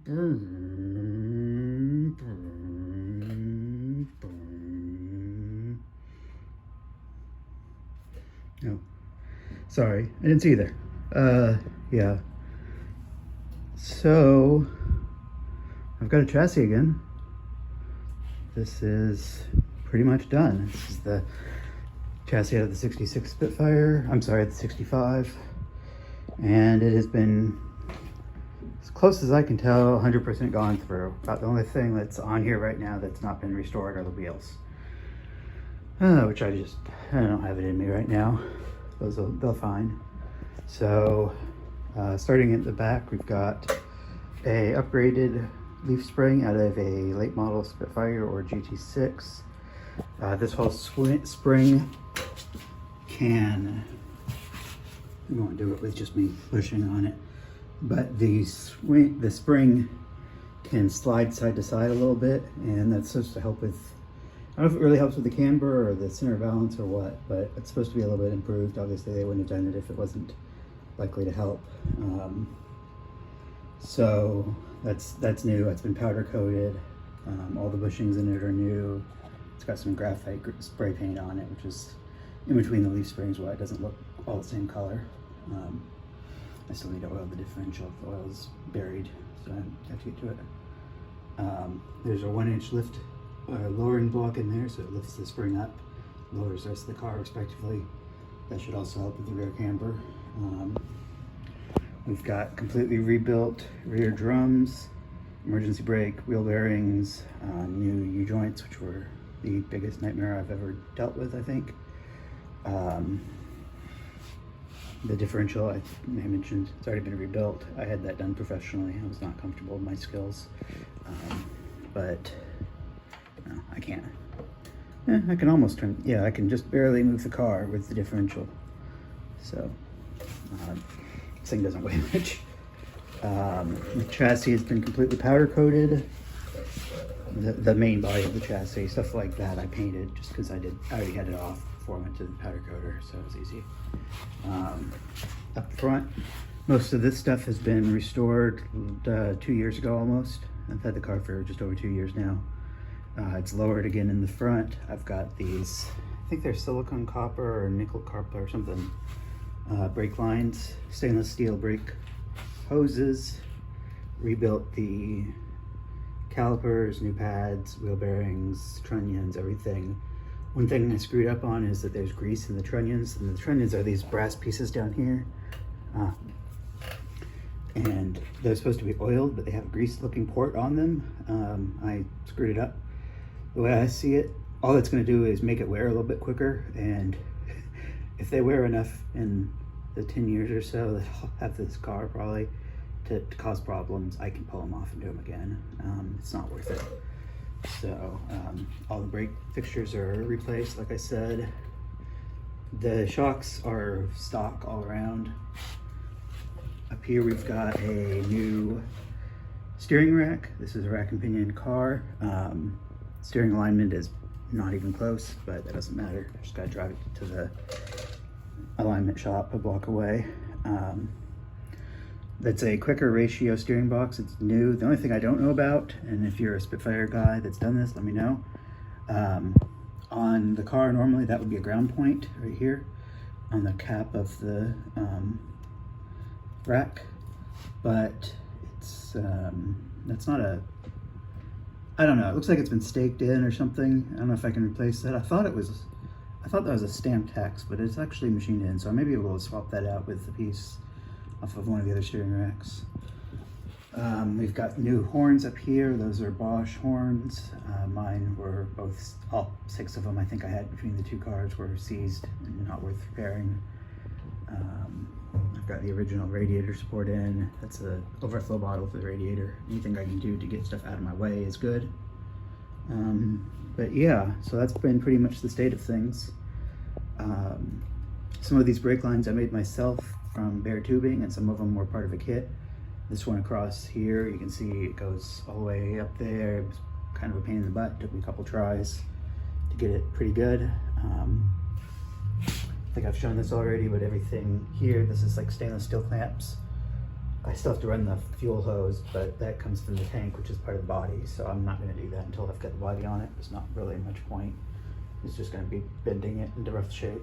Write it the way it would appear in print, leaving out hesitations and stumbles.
No, sorry, I didn't see you there. Yeah. So, I've got a chassis again. This is pretty much done. This is the chassis out of the 66 Spitfire. I'm sorry, the 65. And it has been, as close as I can tell, 100% gone through. About the only thing that's on here right now that's not been restored are the wheels. Which I don't have it in me right now. They'll fine. So, starting at the back, we've got a upgraded leaf spring out of a late model Spitfire or GT6. This whole spring can, I won't do it with just me pushing on it, but the spring can slide side to side a little bit, and that's supposed to help with, I don't know if it really helps with the camber or the center balance or what, but it's supposed to be a little bit improved. Obviously they wouldn't have done it if it wasn't likely to help. So that's new. It's been powder coated. All the bushings in it are new. It's got some graphite spray paint on it, which is in between the leaf springs, why it doesn't look all the same color. I still need to oil the differential. The oil's buried, so I have to get to it. There's a 1-inch lift lowering block in there, so it lifts the spring up, lowers the rest of the car respectively. That should also help with the rear camber. We've got completely rebuilt rear drums, emergency brake, wheel bearings, new U-joints, which were the biggest nightmare I've ever dealt with, I think. The differential, I mentioned, it's already been rebuilt. I had that done professionally. I was not comfortable with my skills, but no, I can't. I can almost turn, I can just barely move the car with the differential. So, this thing doesn't weigh much. The chassis has been completely powder coated. The main body of the chassis, stuff like that, I painted just because I already had it off before I went to the powder coater, so it was easy. Up front, most of this stuff has been restored 2 years ago almost. I've had the car for just over 2 years now. It's lowered again in the front. I've got these, I think they're silicone copper or nickel copper or something, brake lines, stainless steel brake hoses, rebuilt the calipers, new pads, wheel bearings, trunnions, everything. One thing I screwed up on is that there's grease in the trunnions, and the trunnions are these brass pieces down here. And they're supposed to be oiled, but they have a grease looking port on them. I screwed it up. The way I see it, all that's going to do is make it wear a little bit quicker, and if they wear enough in the 10 years or so that I'll have this car probably to cause problems, I can pull them off and do them again. It's not worth it. So all the brake fixtures are replaced, like I said. The shocks are stock all around. Up here we've got a new steering rack. This is a rack and pinion car. Steering alignment is not even close, but that doesn't matter. I just gotta drive it to the alignment shop a block away. That's a quicker ratio steering box. It's new. The only thing I don't know about, and if you're a Spitfire guy that's done this, let me know. On the car, normally that would be a ground point right here on the cap of the rack, but it's that's not a, I don't know, it looks like it's been staked in or something. I don't know if I can replace that. I thought that was a stamped hex, but it's actually machined in, so I may be able to swap that out with the piece off of one of the other steering racks. We've got new horns up here. Those are Bosch horns. Mine were all 6 of them I think I had between the 2 cars were seized and not worth repairing. I've got the original radiator support in. That's a overflow bottle for the radiator. Anything I can do to get stuff out of my way is good. But yeah, so that's been pretty much the state of things. Some of these brake lines I made myself from bare tubing, and some of them were part of a kit. This one across here, you can see it goes all the way up there. It was kind of a pain in the butt. Took me a couple tries to get it pretty good. I think I've shown this already, but everything here, this is like stainless steel clamps. I still have to run the fuel hose, but that comes from the tank, which is part of the body, so I'm not gonna do that until I've got the body on it. There's not really much point. It's just gonna be bending it into rough shape.